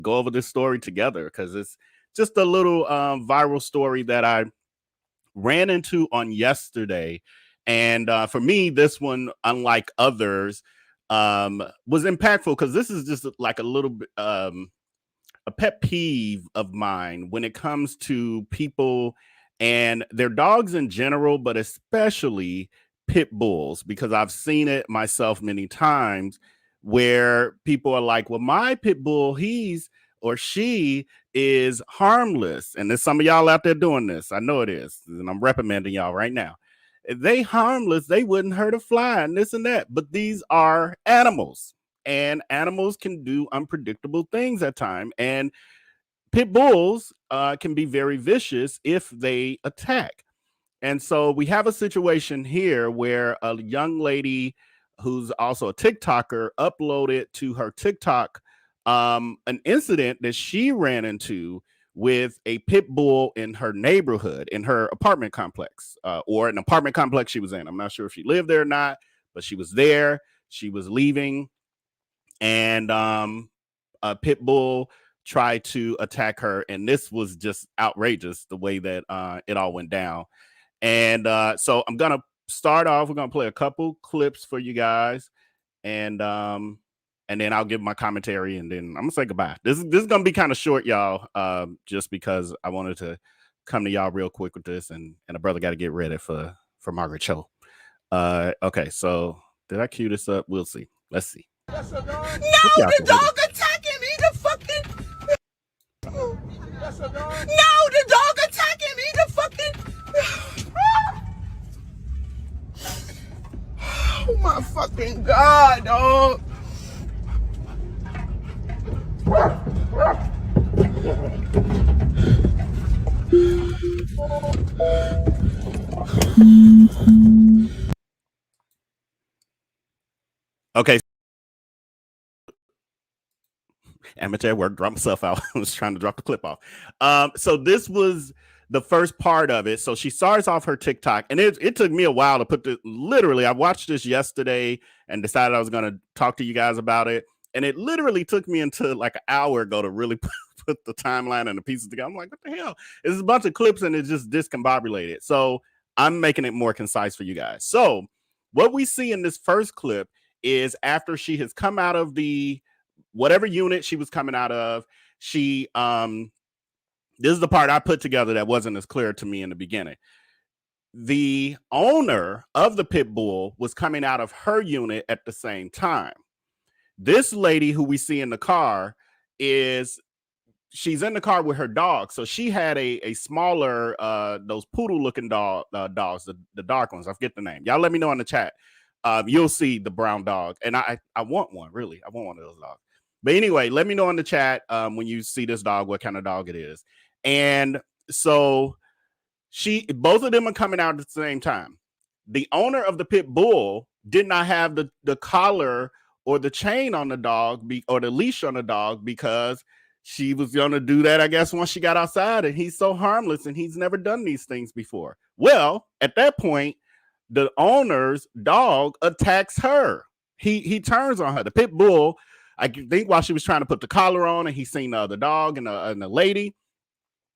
go over this story together because it's just a little viral story that I ran into on yesterday. And for me, this one, unlike others, was impactful because this is just like a little bit a pet peeve of mine when it comes to people and their dogs in general, but especially pit bulls, because I've seen it myself many times where people are like, well, my pit bull, he's or she is harmless. And there's some of y'all out there doing this. I know it is. And I'm reprimanding y'all right now. If they harmless, they wouldn't hurt a fly and this and that. But these are animals. And animals can do unpredictable things at times. And pit bulls can be very vicious if they attack. And so we have a situation here where a young lady who's also a TikToker uploaded to her TikTok an incident that she ran into with a pit bull in her neighborhood, in her apartment complex, or an apartment complex she was in. I'm not sure if she lived there or not, but she was there. She was leaving, and a pit bull tried to attack her. And this was just outrageous, the way that it all went down. And so I'm going to start off. We're going to play a couple clips for you guys. And then I'll give my commentary, and then I'm going to say goodbye. This is going to be kind of short, y'all, just because I wanted to come to y'all real quick with this. And a brother got to get ready for Margaret Cho. Okay, so did I cue this up? We'll see. Let's see. No, the dog attacking me. The fucking... No, the dog attacking me. The fucking... Oh my fucking God, dog. Okay. Amateur work, drop myself out. I was trying to drop the clip off. So this was the first part of it. So she starts off her TikTok, and it took me a while to put the, literally, I watched this yesterday and decided I was going to talk to you guys about it. And it literally took me until like an hour ago to really put the timeline and the pieces together. I'm like, what the hell? It's a bunch of clips and it's just discombobulated. So I'm making it more concise for you guys. So what we see in this first clip is after she has come out of the whatever unit she was coming out of, she this is the part I put together that wasn't as clear to me in the beginning. The owner of the pit bull was coming out of her unit at the same time. This lady who we see in the car she's in the car with her dog. So she had a smaller, those poodle looking dogs, the dark ones. I forget the name. Y'all let me know in the chat. You'll see the brown dog. And I want one, really. I want one of those dogs. But anyway, let me know in the chat when you see this dog, what kind of dog it is. And so both of them are coming out at the same time. The owner of the pit bull did not have the collar or the chain on the dog or the leash on the dog because she was going to do that, I guess, once she got outside, and he's so harmless and he's never done these things before. Well, at that point, the owner's dog attacks her. He turns on her. The pit bull, I think while she was trying to put the collar on and he's seen the other dog and the lady,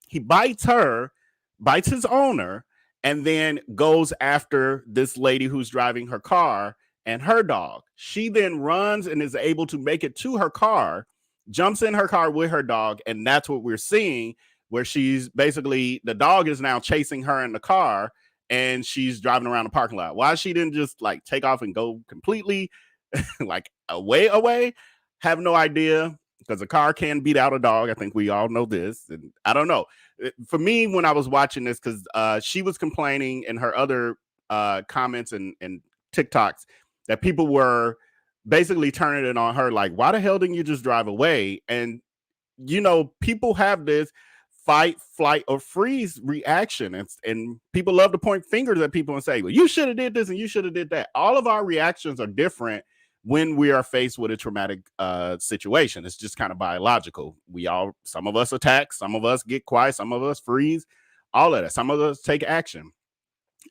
he bites her, bites his owner, and then goes after this lady who's driving her car and her dog. She then runs and is able to make it to her car, jumps in her car with her dog, and that's what we're seeing, where she's basically, the dog is now chasing her in the car, and she's driving around the parking lot. Why she didn't just like take off and go completely like away, have no idea, because a car can beat out a dog. I think we all know this, and I don't know. For me, when I was watching this, because she was complaining in her other comments and TikToks that people were basically turning it on her, like, why the hell didn't you just drive away? And, you know, people have this fight, flight, or freeze reaction. And people love to point fingers at people and say, well, you should have did this and you should have did that. All of our reactions are different when we are faced with a traumatic situation. It's just kind of biological. Some of us attack, some of us get quiet, some of us freeze, all of that. Some of us take action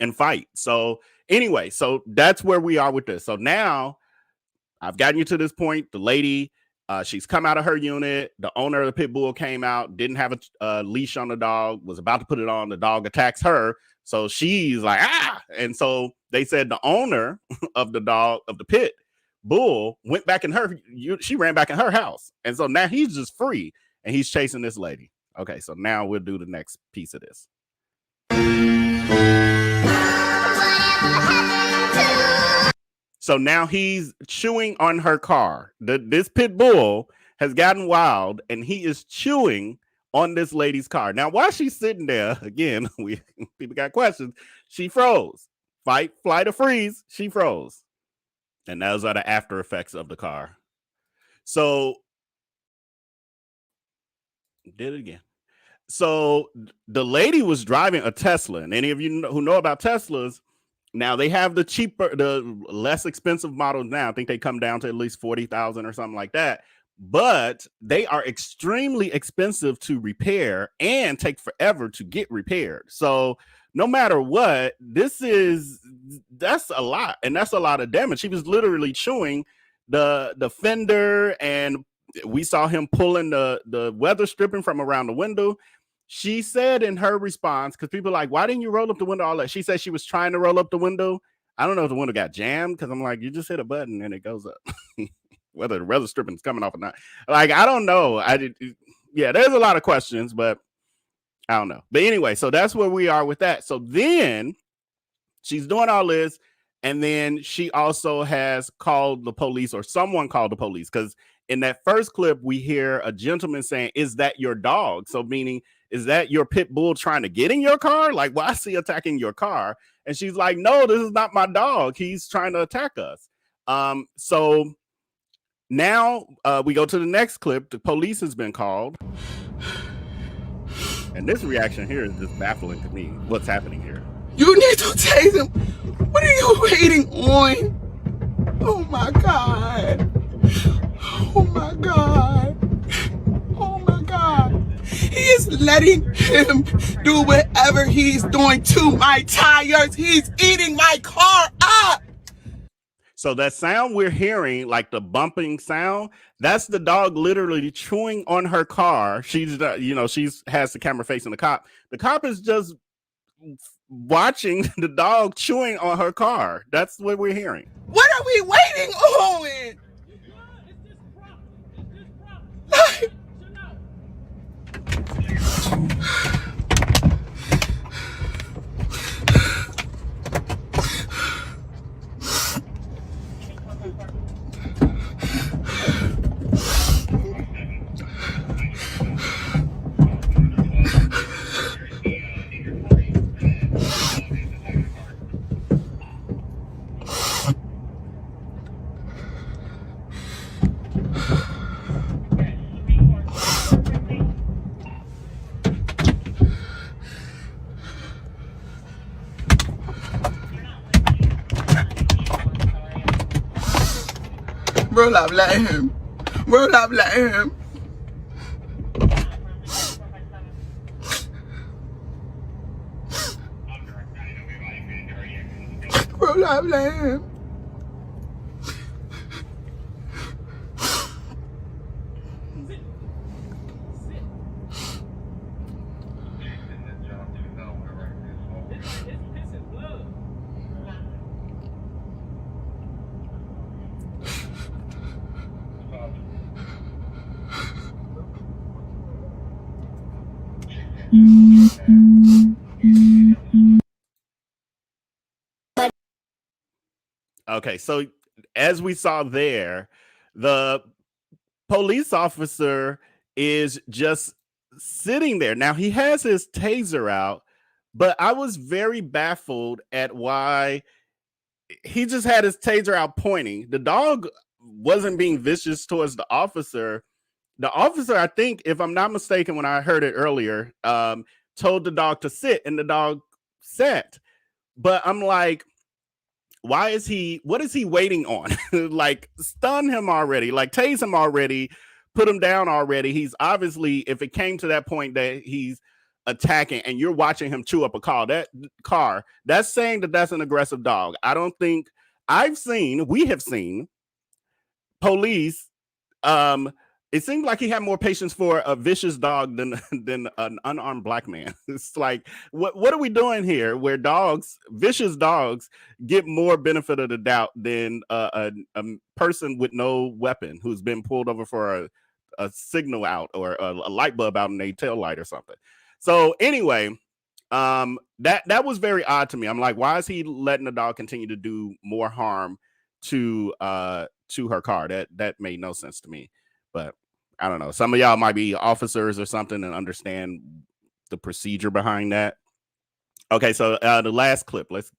and fight. So anyway, so that's where we are with this. So now I've gotten you to this point. The lady She's come out of her unit. The owner of the pit bull came out, didn't have a leash on the dog, was about to put it on. The dog attacks her. So she's like, ah. And so they said the owner of the dog, of the pit bull, went back in she ran back in her house. And so now he's just free and he's chasing this lady. Okay, so now we'll do the next piece of this. So now he's chewing on her car. This pit bull has gotten wild and he is chewing on this lady's car. Now, while she's sitting there, again, people got questions. She froze. Fight, flight, or freeze. She froze. And those are the after effects of the car. So, did it again. So the lady was driving a Tesla. And any of you who know about Teslas, now they have the less expensive models now. I think they come down to at least 40,000 or something like that. But they are extremely expensive to repair and take forever to get repaired. So no matter what, that's a lot. And that's a lot of damage. She was literally chewing the fender, and we saw him pulling the weather stripping from around the window. She said in her response, because people are like, why didn't you roll up the window? All that. She said she was trying to roll up the window. I don't know if the window got jammed, because I'm like, you just hit a button and it goes up. Whether the weather stripping is coming off or not. Like, I don't know. Yeah, there's a lot of questions, but I don't know. But anyway, so that's where we are with that. So then she's doing all this, and then she also has called the police, or someone called the police, because in that first clip, we hear a gentleman saying, is that your dog? So meaning, is that your pit bull trying to get in your car? Like, why is he attacking your car? And she's like, no, this is not my dog. He's trying to attack us. So now we go to the next clip. The police has been called. And this reaction here is just baffling to me. What's happening here? You need to tase him. What are you waiting on? Oh my God. Oh my God. Oh my God. He is letting him do whatever he's doing to my tires. He's eating my car up. So that sound we're hearing, like the bumping sound, that's the dog literally chewing on her car. She's, has the camera facing the cop. The cop is just watching the dog chewing on her car. That's what we're hearing. What are we waiting on? Roll up, let him. Roll up, let him. Roll up, let him. Okay, so as we saw there, the police officer is just sitting there. Now, he has his taser out, but I was very baffled at why he just had his taser out pointing. The dog wasn't being vicious towards the officer. The officer, I think, if I'm not mistaken, when I heard it earlier, told the dog to sit, and the dog sat. But I'm like, what is he waiting on? Like, stun him already, like tase him already, put him down already. He's obviously, if it came to that point that he's attacking and you're watching him chew up a car, that's saying that that's an aggressive dog. I don't think we have seen police it seemed like he had more patience for a vicious dog than an unarmed black man. It's like, what are we doing here? Where vicious dogs, get more benefit of the doubt than a person with no weapon who's been pulled over for a signal out or a light bulb out in a tail light or something. So anyway, that was very odd to me. I'm like, why is he letting the dog continue to do more harm to her car? That made no sense to me. But I don't know. Some of y'all might be officers or something and understand the procedure behind that. Okay, so the last clip. Let's.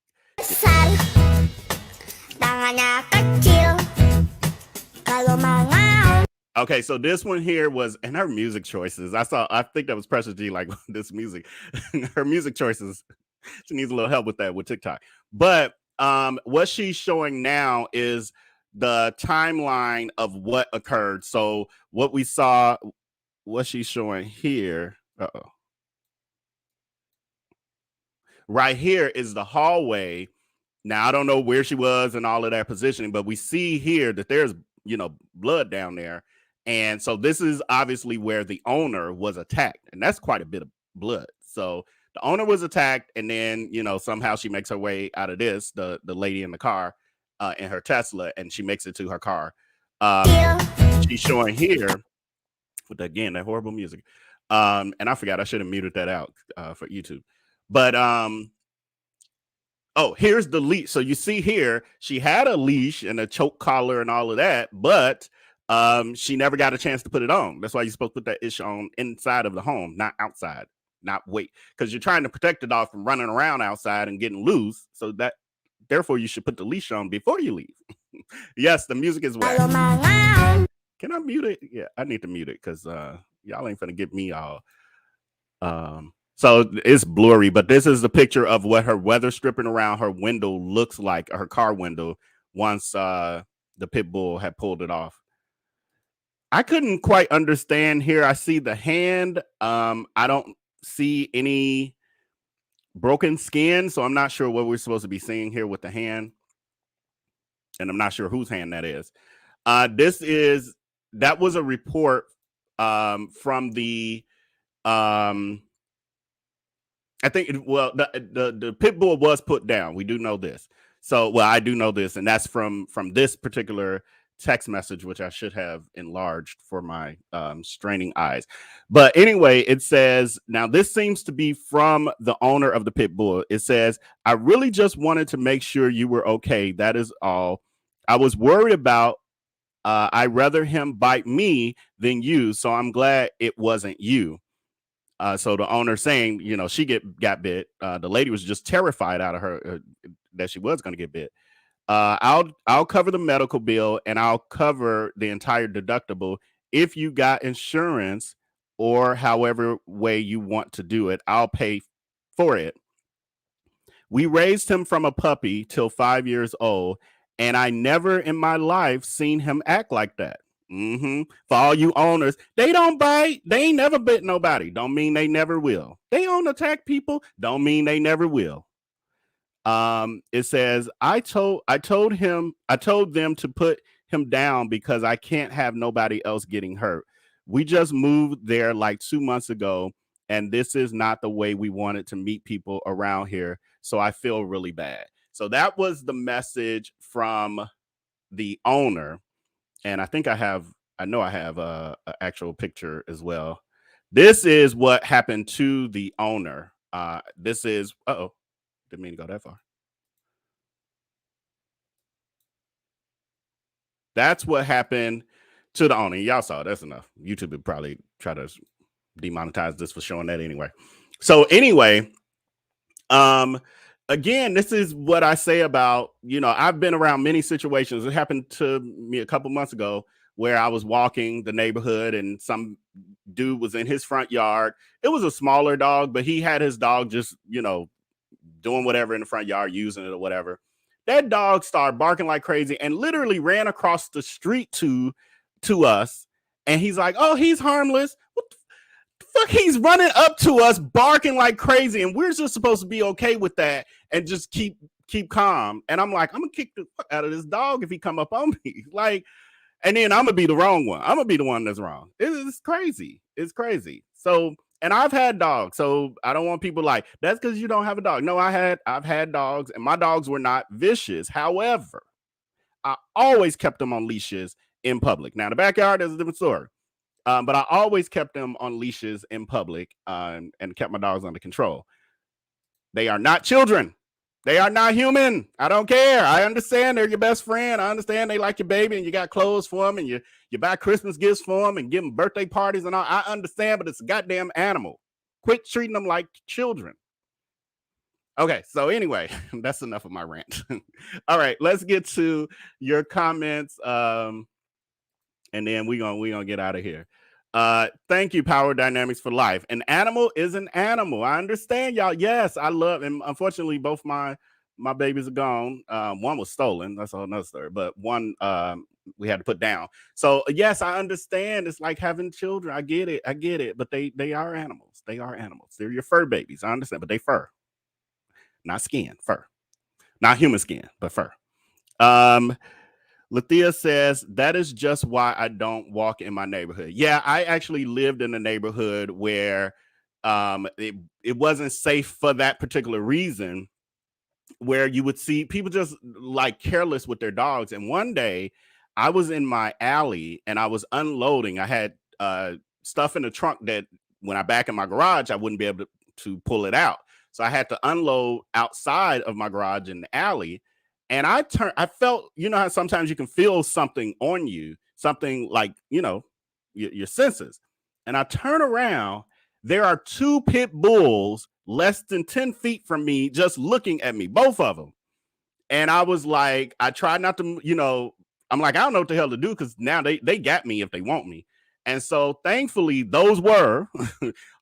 Okay, so this one here was, and her music choices. I think that was Precious G, like this music. Her music choices, she needs a little help with that with TikTok. But what she's showing now is the timeline of what occurred. So what we saw, what she's showing here. Right here is the hallway. Now I don't know where she was and all of that positioning, but we see here that there's blood down there. And so this is obviously where the owner was attacked, and that's quite a bit of blood. So the owner was attacked, and then somehow she makes her way out of this, the lady in the car, in her Tesla, and she makes it to her car. She's showing here with again that horrible music, and I forgot I should have muted that out for YouTube. But here's the leash. So you see here, she had a leash and a choke collar and all of that, but she never got a chance to put it on. That's why you're supposed to put that ish on inside of the home, not outside, not wait, because you're trying to protect the dog from running around outside and getting loose. So therefore you should put the leash on before you leave. Yes, the music is wet. Can I mute it? Yeah, I need to mute it because y'all ain't finna get me all. So it's blurry, but this is the picture of what her weather stripping around her window looks like, her car window, once the Pitbull had pulled it off. I couldn't quite understand here. I see the hand. I don't see any broken skin, so I'm not sure what we're supposed to be seeing here with the hand. And I'm not sure whose hand that is. That was a report from the I think the Pitbull was put down. We do know this. So, well, I do know this, and that's from this particular text message, which I should have enlarged for my straining eyes. But anyway, it says, now this seems to be from the owner of the Pitbull. It says, I really just wanted to make sure you were okay. That is all. I was worried about, I'd rather him bite me than you. So I'm glad it wasn't you. So the owner saying, she got bit. The lady was just terrified out of her that she was going to get bit. I'll cover the medical bill and I'll cover the entire deductible. If you got insurance or however way you want to do it, I'll pay for it. We raised him from a puppy till 5 years old, and I never in my life seen him act like that. For all you owners, they don't bite. They ain't never bit nobody. Don't mean they never will. They don't attack people. Don't mean they never will. It says, I told them to put him down because I can't have nobody else getting hurt. We just moved there like 2 months ago, and this is not the way we wanted to meet people around here. So I feel really bad. So that was the message from the owner. And I think I have an actual picture as well. This is what happened to the owner. This is, didn't mean to go that far. That's what happened to the owner. Y'all saw, that's enough. YouTube would probably try to demonetize this for showing that anyway. So anyway, again, this is what I say about, I've been around many situations. It happened to me a couple months ago where I was walking the neighborhood and some dude was in his front yard. It was a smaller dog, but he had his dog just, doing whatever in the front yard, using it or whatever. That dog started barking like crazy and literally ran across the street to us. And he's like, oh, he's harmless. What the fuck? He's running up to us, barking like crazy. And we're just supposed to be okay with that and just keep calm. And I'm like, I'm gonna kick the fuck out of this dog if he come up on me. Like, And then I'm gonna be the wrong one. I'm gonna be the one that's wrong. It's crazy. It's crazy. So, and I've had dogs. So I don't want people like that's because you don't have a dog. No, I've had dogs, and my dogs were not vicious. However, I always kept them on leashes in public. Now the backyard is a different story. But I always kept them on leashes in public and kept my dogs under control. They are not children. They are not human. I don't care. I understand they're your best friend. I understand they like your baby and you got clothes for them and you buy Christmas gifts for them and give them birthday parties and all. I understand, but it's a goddamn animal. Quit treating them like children. Okay, so anyway, that's enough of my rant. All right, let's get to your comments. And then we're gonna get out of here. Thank you, Power Dynamics for Life. An animal is an animal. I understand, y'all. Yes, I love, and unfortunately, both my babies are gone. One was stolen. That's another story. But one we had to put down. So yes, I understand. It's like having children. I get it. But they are animals. They are animals. They're your fur babies. I understand, but they fur, not skin, fur, not human skin, but fur. Lathea says, that is just why I don't walk in my neighborhood. Yeah, I actually lived in a neighborhood where it wasn't safe for that particular reason, where you would see people just like careless with their dogs. And one day I was in my alley and I was unloading. I had stuff in the trunk that when I back in my garage, I wouldn't be able to pull it out. So I had to unload outside of my garage in the alley. And I felt, you know how sometimes you can feel something on you, something like, you know, your senses. And I turn around, there are two pit bulls less than 10 feet from me, just looking at me, both of them. And I was like, I tried not to, you know, I'm like, I don't know what the hell to do because now they got me if they want me. And so thankfully, those were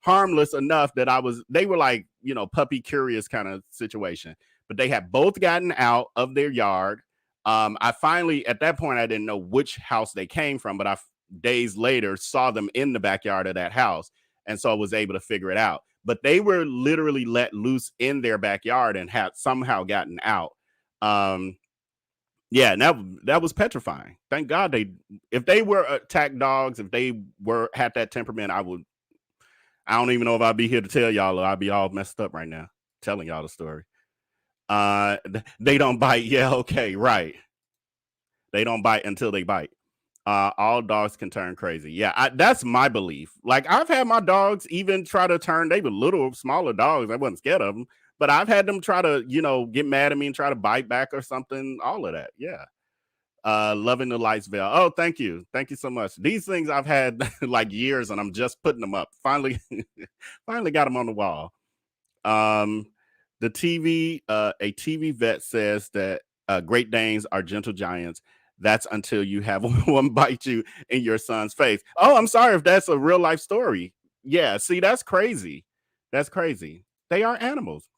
harmless enough that they were like, you know, puppy curious kind of situation. But they had both gotten out of their yard. I finally, at that point, I didn't know which house they came from, but I days later saw them in the backyard of that house. And so I was able to figure it out. But they were literally let loose in their backyard and had somehow gotten out. Yeah, and that was petrifying. Thank God if they were attack dogs, if they had that temperament, I don't even know if I'd be here to tell y'all, or I'd be all messed up right now telling y'all the story. They don't bite. Yeah, okay, right. They don't bite until they bite. All dogs can turn crazy. Yeah, that's my belief. Like I've had my dogs even try to turn. They were little, smaller dogs. I wasn't scared of them, but I've had them try to, you know, get mad at me and try to bite back or something. All of that. Yeah. Loving the lights veil. Oh, thank you so much. These things I've had like years, and I'm just putting them up. Finally got them on the wall. The TV, a TV vet says that Great Danes are gentle giants. That's until you have one bite you in your son's face. Oh, I'm sorry if that's a real life story. Yeah, see, that's crazy. That's crazy. They are animals.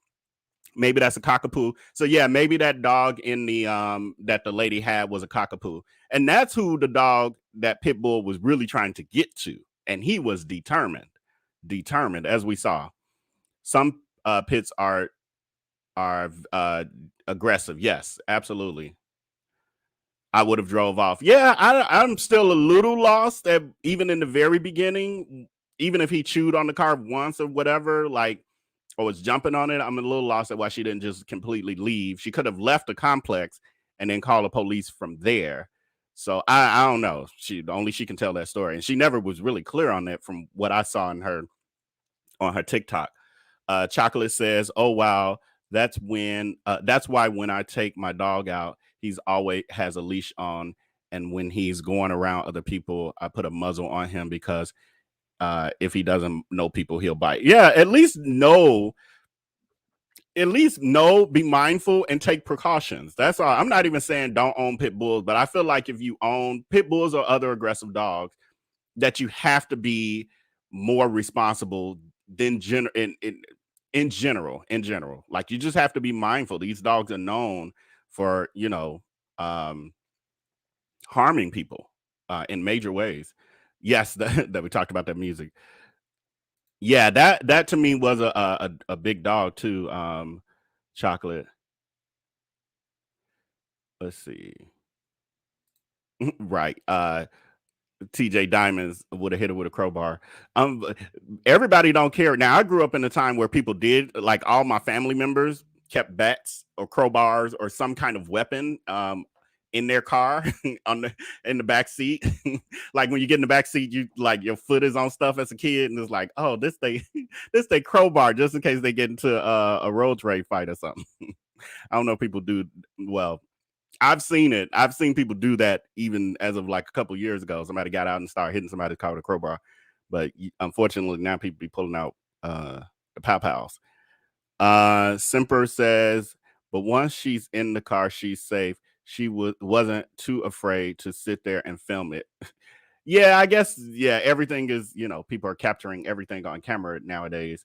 Maybe that's a cockapoo. So yeah, maybe that dog in the that the lady had was a cockapoo. And that's who the dog that Pitbull was really trying to get to. And he was determined, as we saw. Some pits are aggressive. Yes, absolutely. I would have drove off. Yeah, I'm still a little lost that even in the very beginning, even if he chewed on the car once or whatever, like, or was jumping on it, I'm a little lost at why she didn't just completely leave. She could have left the complex and then call the police from there. So I don't know. Only she can tell that story. And she never was really clear on that from what I saw on her TikTok. Chocolate says, oh, wow. That's why when I take my dog out, he's always has a leash on. And when he's going around other people, I put a muzzle on him because if he doesn't know people, he'll bite. Yeah, at least know, be mindful and take precautions. That's all. I'm not even saying don't own pit bulls, but I feel like if you own pit bulls or other aggressive dogs, that you have to be more responsible than in general. Like you just have to be mindful. These dogs are known for, you know, harming people in major ways. Yes, that we talked about that music. Yeah, that to me was a big dog too. Chocolate. Let's see. Right. TJ Diamonds would have hit her with a crowbar. Um, Everybody don't care. Now I grew up in a time where people did, like all my family members kept bats or crowbars or some kind of weapon in their car on the in the back seat. Like when you get in the back seat, you like your foot is on stuff as a kid, and it's like, oh, this they this they crowbar just in case they get into a road rage fight or something. I don't know if people do well. I've seen it. I've seen people do that even as of like a couple years ago. Somebody got out and started hitting somebody's car with a crowbar. But unfortunately, now people be pulling out the pow pows. Simper says, but once she's in the car, she's safe. She wasn't too afraid to sit there and film it. Yeah, I guess, yeah, everything is, people are capturing everything on camera nowadays.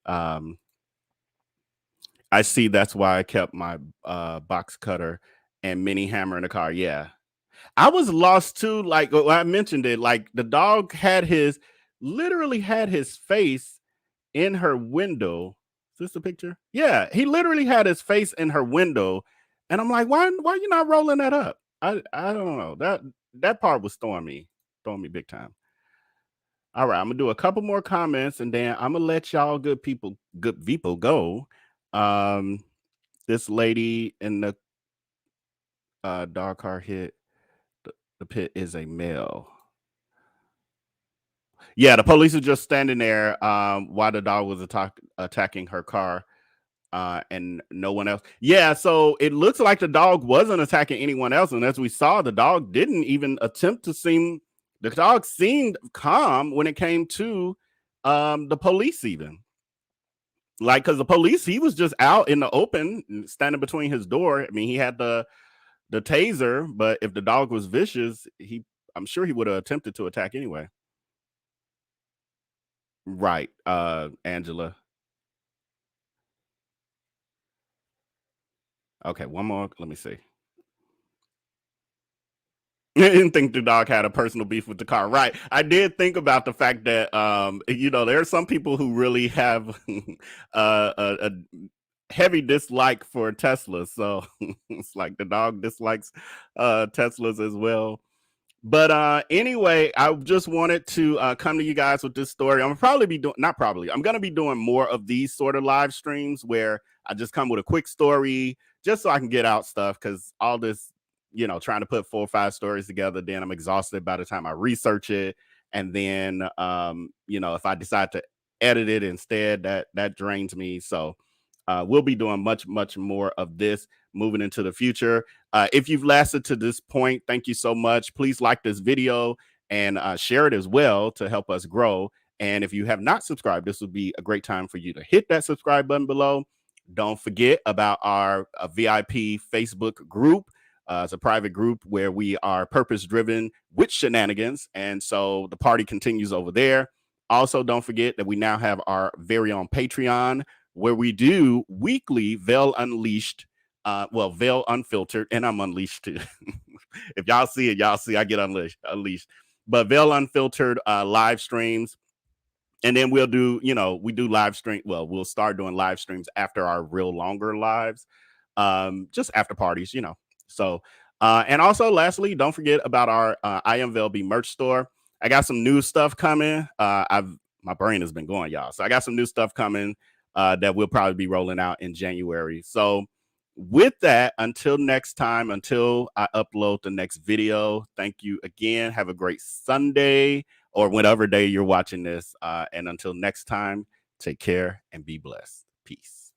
I see that's why I kept my box cutter and mini hammer in the car. Yeah. I was lost too. Like I mentioned it, like the dog had literally had his face in her window. Is this the picture? Yeah, he literally had his face in her window, and I'm like, why are you not rolling that up? I don't know. That part was throwing me big time. All right, I'm gonna do a couple more comments, and then I'm gonna let y'all good people go. Um, this lady in the dog car hit the pit is a male. Yeah, the police are just standing there while the dog was attacking her car, and no one else. Yeah, so it looks like the dog wasn't attacking anyone else, and as we saw, the dog didn't even attempt to seem. The dog seemed calm when it came to the police, even like because the police, he was just out in the open, standing between his door. I mean, he had the taser, but if the dog was vicious, I'm sure he would have attempted to attack anyway. Right, Angela. Okay, one more. Let me see. I didn't think the dog had a personal beef with the car. Right. I did think about the fact that there are some people who really have a heavy dislike for Teslas. So it's like the dog dislikes Teslas as well. But anyway, I just wanted to come to you guys with this story. I'm probably be doing not probably. I'm going to be doing more of these sort of live streams where I just come with a quick story just so I can get out stuff because all this, trying to put 4 or 5 stories together, then I'm exhausted by the time I research it, and then if I decide to edit it instead, that drains me. So we'll be doing much more of this moving into the future. If you've lasted to this point, thank you so much. Please like this video and share it as well to help us grow. And if you have not subscribed, this would be a great time for you to hit that subscribe button below. Don't forget about our VIP Facebook group. It's a private group where we are purpose driven with shenanigans. And so the party continues over there. Also, don't forget that we now have our very own Patreon where we do weekly Veil Unleashed, Veil Unfiltered, and I'm unleashed too. If y'all see it, y'all see I get unleashed. But Veil Unfiltered live streams. And then we'll do, we do live stream. Well, we'll start doing live streams after our real longer lives, just after parties, So, and also lastly, don't forget about our I Am VLB merch store. I got some new stuff coming. My brain has been going, y'all. So I got some new stuff coming that we'll probably be rolling out in January. So with that, until next time, until I upload the next video, thank you again. Have a great Sunday or whatever day you're watching this. And until next time, take care and be blessed. Peace.